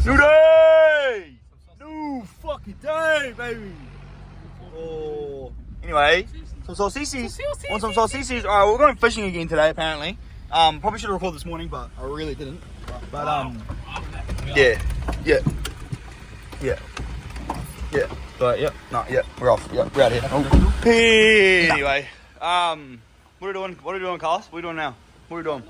New day! New fucking day, baby! Oh. Anyway, some sausages. Want some sausages? Alright, we're going fishing again today, apparently. Probably should have recorded this morning, but I really didn't. But, yeah. But, we're off. Yeah, we're out here. Oh. Anyway, what are we doing? What are we doing, Carlos? What are we doing now? What are we doing?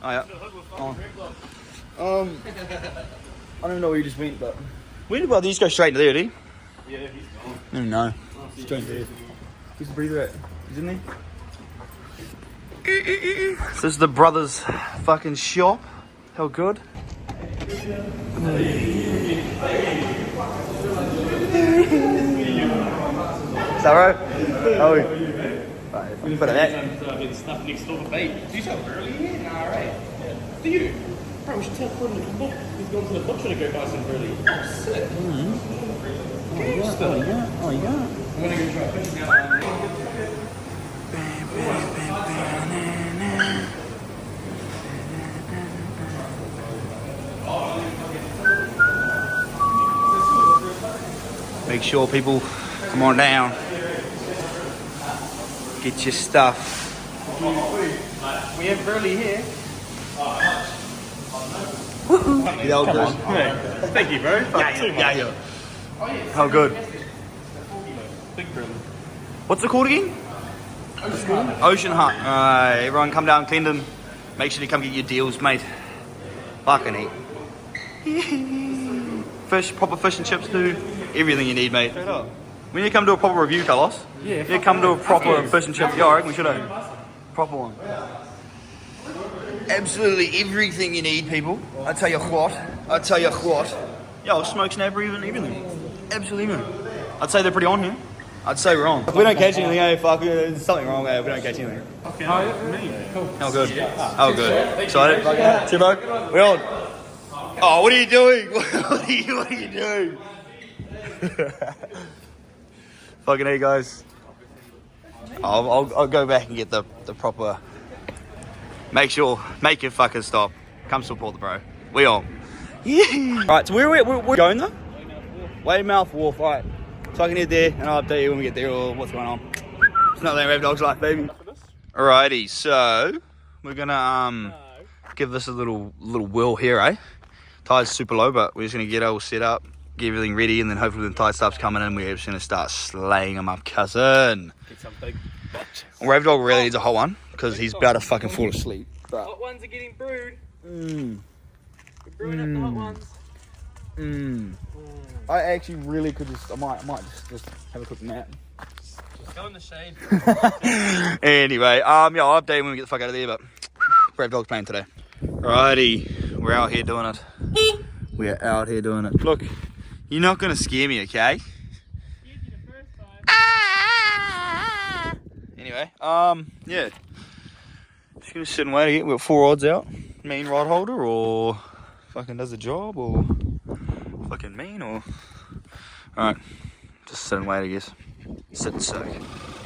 Oh, yeah. I don't know where you just went, but... Where did you just go straight into there, did he? Yeah, he's gone. I don't know. Straight there. Where's the breather at? He's in there? This is the brothers' fucking shop. How good. Is that right? Oh, right. Put it back. Stuff next door for bait. Do you tell early here? No, alright. Do you? Bro, we should tell Gordon to come back. He's gone to the butcher to go buy some burley. Oh, sick. Oh, yeah. I'm gonna go try fishing out. Make sure people come on down. Get your stuff. We have burley here. Thank you, bro. Yeah. How good? Big burley. What's it called again? Ocean Hut. Everyone come down, Clendon. Make sure you come get your deals, mate. Fucking eat. Fish, proper fish and chips, dude. Everything you need, mate. We need to come do a proper review, Carlos. Yeah. Come do a proper fish and chips. Yeah, I reckon we should have. Proper one. Absolutely everything you need, people. I tell you what. Yo, smoke snapper, even everything. Absolutely everything. I'd say they're pretty on here. I'd say we're on. If we don't catch anything, fuck, there's something wrong if we don't catch anything. Okay. Cool. How good. How good. Excited? See, bro? We're on. Oh, what are you doing? What are you doing? Fucking hey, guys. I'll go back and get the proper. Make your fuckers stop. Come support the bro. We on. Yeah. Alright, so we're going though? Weymouth Wharf. Alright. So I can head there and I'll update you when we get there or what's going on. It's not like Ravdogslife, baby. Alrighty, so we're gonna give this a little whirl here, eh? Tide's super low, but we're just gonna get it all set up, get everything ready, and then hopefully when the tide stops coming in, we're just gonna start slaying them up, cousin. Get some big bitch. Ravdog really needs a hot one because he's about to fucking fall asleep. But hot ones are getting brewed. We're brewing up the hot ones. I actually really could I might just have a quick nap. Just go in the shade. Anyway, I'll update when we get the fuck out of there, but Ravdog's playing today. Alrighty, we're out here doing it. We're out here doing it. Look, you're not gonna scare me, okay? Anyway, yeah. Just gonna sit and wait again. We've got 4 odds out. Mean rod holder or fucking does the job or fucking mean or... Alright, just sit and wait, I guess. Sit and soak.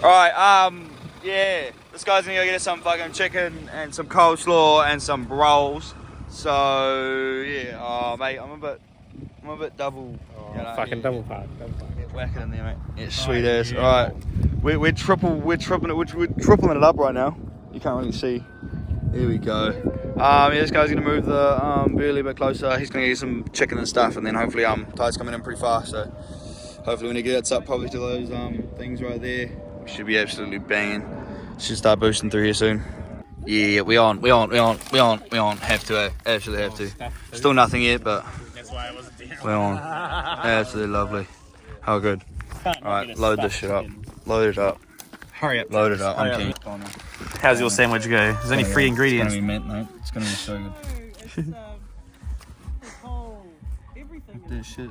Alright, yeah. This guy's gonna go get us some fucking chicken and some coleslaw and some rolls. So, yeah, mate, I'm a bit double... fucking double part. Whack it in there, mate. Yeah, sweet ass. Yeah. Alright. We're tripling it up right now. You can't really see. There we go. This guy's gonna move the burley a bit closer. He's gonna get some chicken and stuff, and then hopefully tide's coming in pretty fast. So hopefully when he gets up probably to those things right there, we should be absolutely banging. Should start boosting through here soon. Yeah, we on. Have to, absolutely have to. Still nothing yet, but that's why I wasn't there. We're on. Absolutely lovely. How good. Alright, load this shit up. Load it up. Hurry up. Load it up. I'm keen. How's your sandwich go? There's only 3 ingredients. It's gonna be mint, mate. It's gonna be so good. Look at this shit.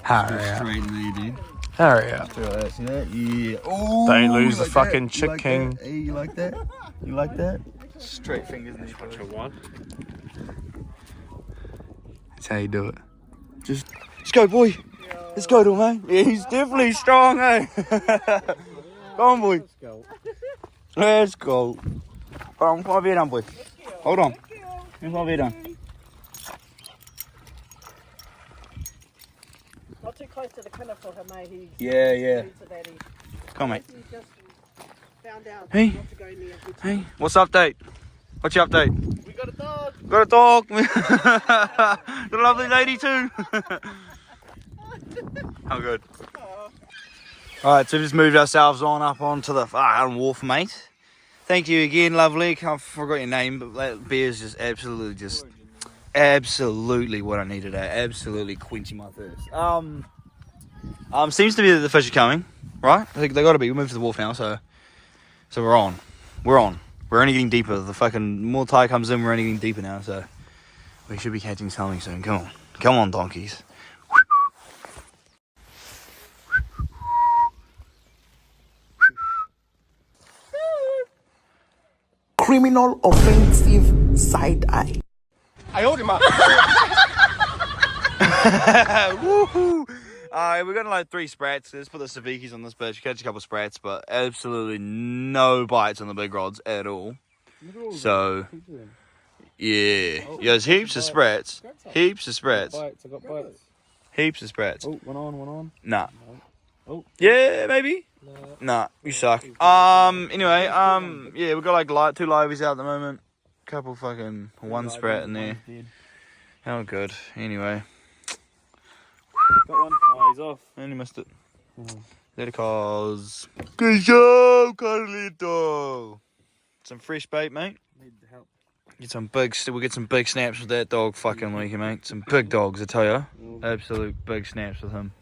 Hurry up. Straight in there, dude. Hurry up. See that? Yeah. Ooh, Don't lose the like fucking that? chicken. Hey, you like that? You like that? Straight fingers in What you want? That's how you do it. Just go, boy. Let's go, to mate. Yeah, he's definitely strong, eh? Come on, boy. Let's go. Hold on, put my beard on, boy. Hold on. Here's my beard on. close to the killer for him, mate. He Yeah. to that. He Come on, mate. just found out Hey. not to go near him. Hey, what's the update? What's your update? We got a dog. Got a dog. Got a lovely lady too. How good. Alright, so we've just moved ourselves on up onto the Iron Wharf, mate. Thank you again, lovely. I forgot your name, but that beer is just absolutely what I need today. Absolutely quenching my thirst. Seems to be that the fish are coming, right? I think they got to be. We moved to the wharf now, so we're on. We're only getting deeper. The fucking more tide comes in, we're only getting deeper now, so we should be catching something soon. Come on, donkeys. Criminal offensive side eye. I hold him up. Woohoo! We're gonna load 3 sprats. Let's put the savikis on this bitch. Catch a couple sprats, but absolutely no bites on the big rods at all. So, yeah. There's heaps of sprats. Heaps of sprats. I got bites. Heaps of sprats. Oh, one on. Nah. Oh. Yeah, maybe. Nah, you suck. Anyway, yeah, we've got like 2 liveys out at the moment. Couple fucking 1 sprat in there. How good. Anyway. Got one. Oh, he's off. And you missed it. There it goes. Good job, Carlito. Some fresh bait, mate. Need help. We'll get some big snaps with that dog fucking weekend, mate. Some big dogs, I tell ya. Absolute big snaps with him.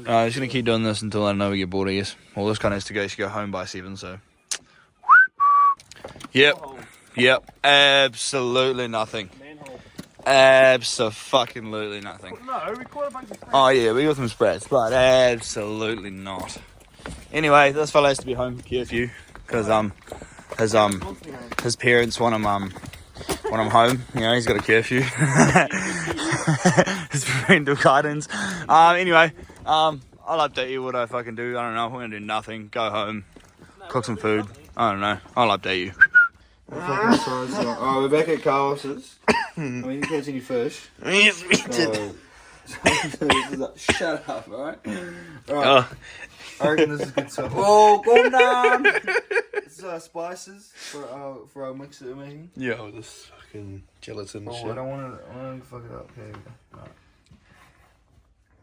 I'm just gonna keep doing this until I know we get bored, I guess. Well, this kind of has to go home by 7, so. Yep. Absolutely nothing. Abso-fucking-lutely nothing. No, we caught a bunch of sprats. Oh yeah, we got some sprats, but absolutely not. Anyway, this fella has to be home for curfew because his parents want him home. You know, he's got a curfew. His parental guidance. Anyway, I'll update you what I fucking do. I don't know. We're gonna do nothing. Go home, cook some food. I don't know. I'll update you. Oh, we're back at Carlos's. I mean, you can't see any fish. Yes, we did. Shut up, alright? Alright. I reckon this is good stuff. Oh, calm down! This is spices for our mix that we're making. Yeah, with this fucking gelatin shit. I don't want to fuck it up. Okay. Right.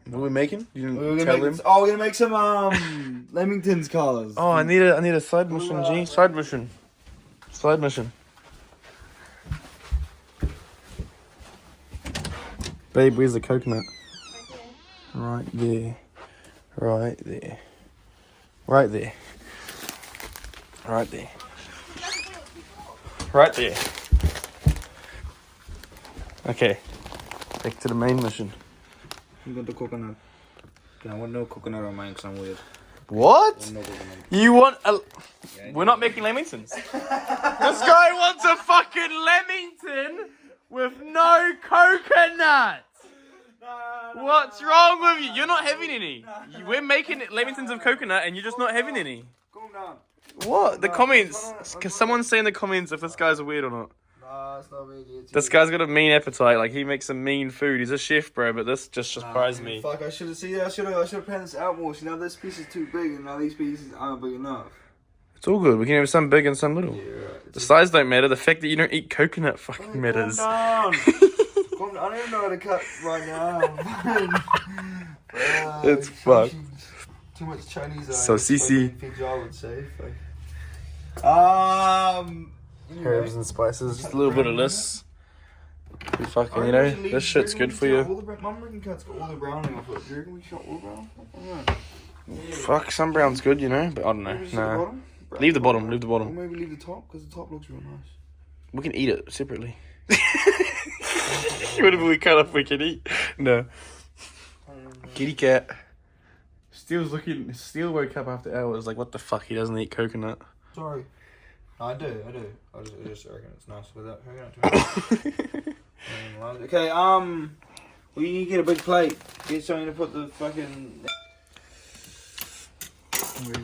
What are we making? You didn't tell him? Oh, we're gonna make some lamingtons colours. Oh, I need a side mission, G. Side mission. Babe, where's the coconut? Right there. Okay. Back to the main mission. You got the coconut. Okay, I want no coconut on mine because I'm weird. What? No coconut. You want a... We're not making lamingtons. This guy wants a fucking lamington with no coconut. What's wrong with you? You're not having any. We're making lamingtons of coconut and you're just not having any. Calm down. What? The comments. Can someone say in the comments if this guy's weird or not? Nah, it's not really. This guy's got a mean appetite. Like, he makes some mean food. He's a chef, bro, but this just surprised me. Fuck, I should have planned this out more. See, now this piece is too big and now these pieces aren't big enough. It's all good. We can have some big and some little. Yeah, right. The size don't matter. The fact that you don't eat coconut fucking matters. Calm down. I don't even know how to cut right now. It's fucked. Too much Chinese. So, CC. I would say. Herbs and spices. Just a little bit of this. You fucking, you know, this shit's good for you. Mum reckon cats got all the browning off it. Do you reckon we shot all the brown? Fuck, some brown's good, you know, but I don't know. Nah. Leave the bottom. Or maybe leave the top, because the top looks real nice. We can eat it separately. Whatever we cut off, we can eat. No. Kitty cat. Steel woke up after hours, like, what the fuck, he doesn't eat coconut. Sorry. No, I do. I just reckon it's nice without coconut too much. Okay, well, you need to get a big plate. Get something to put the fucking...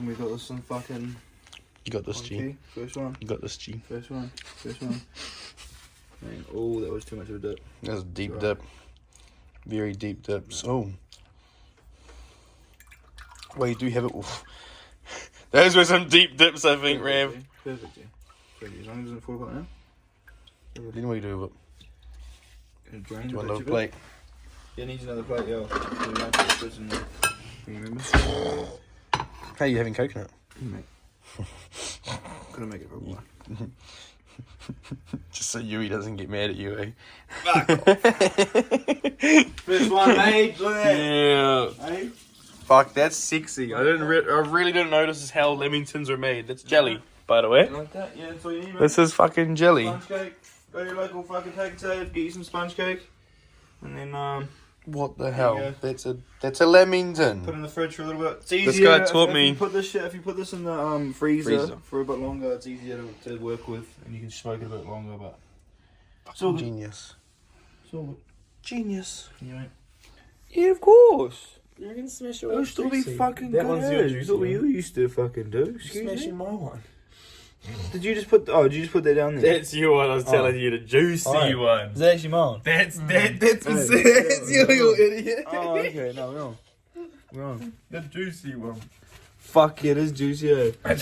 We got this one fucking... You got this, G. First one. You got this, G. First one. Man, oh, that was too much of a dip. That's a deep dip. Very deep dips. Oh. Well, you do have it. Oof. Those were some deep dips, I think, Rav. Perfect, yeah. Pretty as long as it's 4 o'clock now. Then what do you do with it? Gonna drain Do you the want another bit. plate? Yeah, needs another plate, yeah. So we might put this in there. Can you remember? Hey, you having coconut? Mate. Gotta make it for one. Just so Yui doesn't get mad at you, eh? First one made, look at that. Yeah. Hey? Fuck, that's sexy. I really didn't notice how lamingtons are made. That's jelly, by the way. You like that? Yeah, that's all you need, mate. This is fucking jelly. Sponge cake. Go to your local fucking cake tape, get you some sponge cake. And then, What the you hell? go. That's a lamington. put it in the fridge for a little bit. It's This easier guy taught if me- you put this shit, if you put this in the freezer, Freezer. for a bit longer, it's easier to work with, and you can smoke it a bit longer. But it's all good. Genius. It's all good. Genius. Yeah, mate. Yeah, of course. You're gonna smash your It'll still be fucking That good. one's your That's what juicy you used to fucking do. Excuse me. Smashing my one. Did you just put? Oh, did you just put that down there? That's your one. I was telling you, the juicy Alright. one. Is that actually mine? That's Hey, you, you idiot. Oh, okay. No, wrong. Wrong. The juicy one. Fuck yeah, it is juicy. Eh? I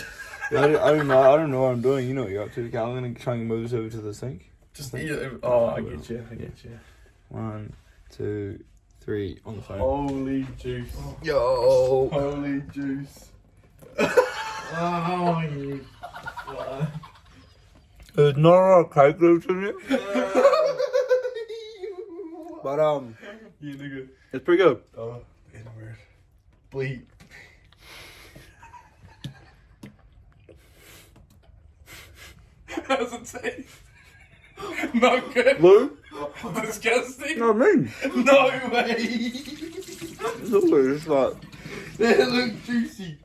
don't know. I don't know what I'm doing. You know what you're up to. Okay, I'm gonna try and move this over to the sink. Just eat it. Oh, I get you. I get you. 1, 2, 3 on the phone. Holy juice. Yo. Holy juice. Oh, you. There's not a lot of cake left in it. But You nigga. it's pretty good. Oh, N-word. Bleep. How's it taste? Not good. Blue? Disgusting. No, me. No way. It's always just like That looked juicy.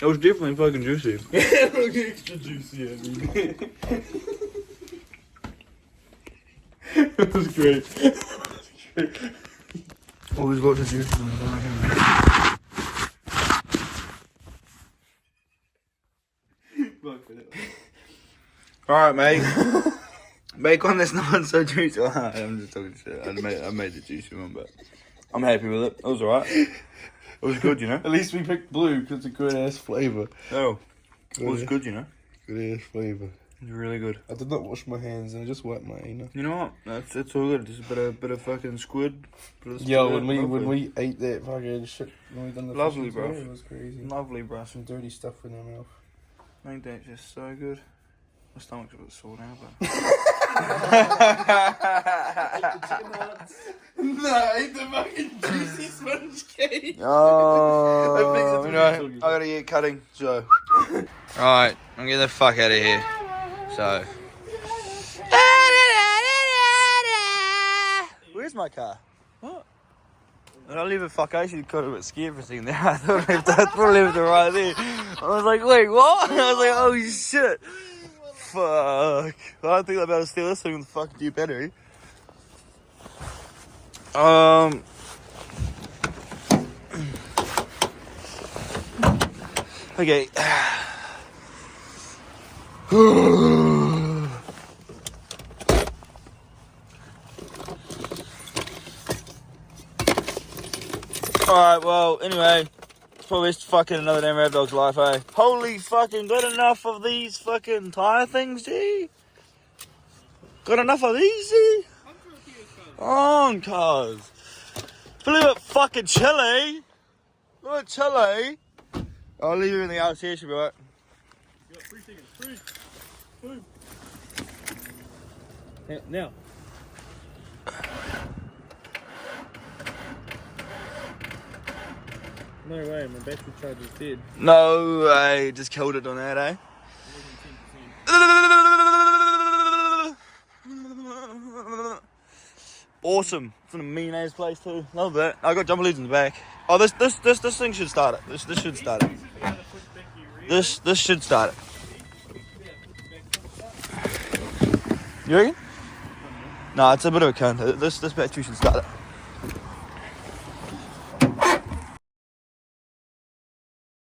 it was definitely fucking juicy. It looked extra juicy, I mean. It was great. Always lots of juice in the Alright, mate. Make one that's not so juicy. I'm just talking shit. I made the juicy one, but I'm happy with it. It was alright. It was good, you know. At least we picked blue because it's a good ass flavour. Oh, it was good, you know. Good ass flavour. It was really good. I did not wash my hands and I just wiped my anus. You know what? It's all good. Just a bit of fucking squid. Bit of Yo, squid. when we ate that fucking shit, when we done the Lovely, fishing bro. tour, it was crazy. Lovely, bro. Some dirty stuff in our mouth. Ain't that just so good? My stomach's a bit sore now, but No, eat the fucking juicy sponge cake. oh, I think that's what you you're know, talking I about. gotta get cutting. So, right, I'm getting the fuck out of here. So, where's my car? What? Did I leave it? Fuck, I actually got a bit scared for a second there. I thought I left it right there. I was like, wait, what? I was like, oh shit. Fuck. I don't think I'm about to steal this thing with a fucking new battery. Okay. Alright, well, anyway, it's probably just fucking another damn Ravdogslife, eh? Holy fucking, got enough of these fucking tyre things, G? Got enough of these, G? On, cuz. Believe it, fucking chilly. Look, chilly. I'll leave everything else here, should be right. You got 3 seconds. 3, 2. Now. No way, my battery charge is dead. No way, just killed it on that, eh? Awesome. It's in a mean ass place too. Love that. I got jumper leads in the back. Oh, this thing should start it. This should start it. This should start it. You reckon? No, it's a bit of a cunt. This battery should start it.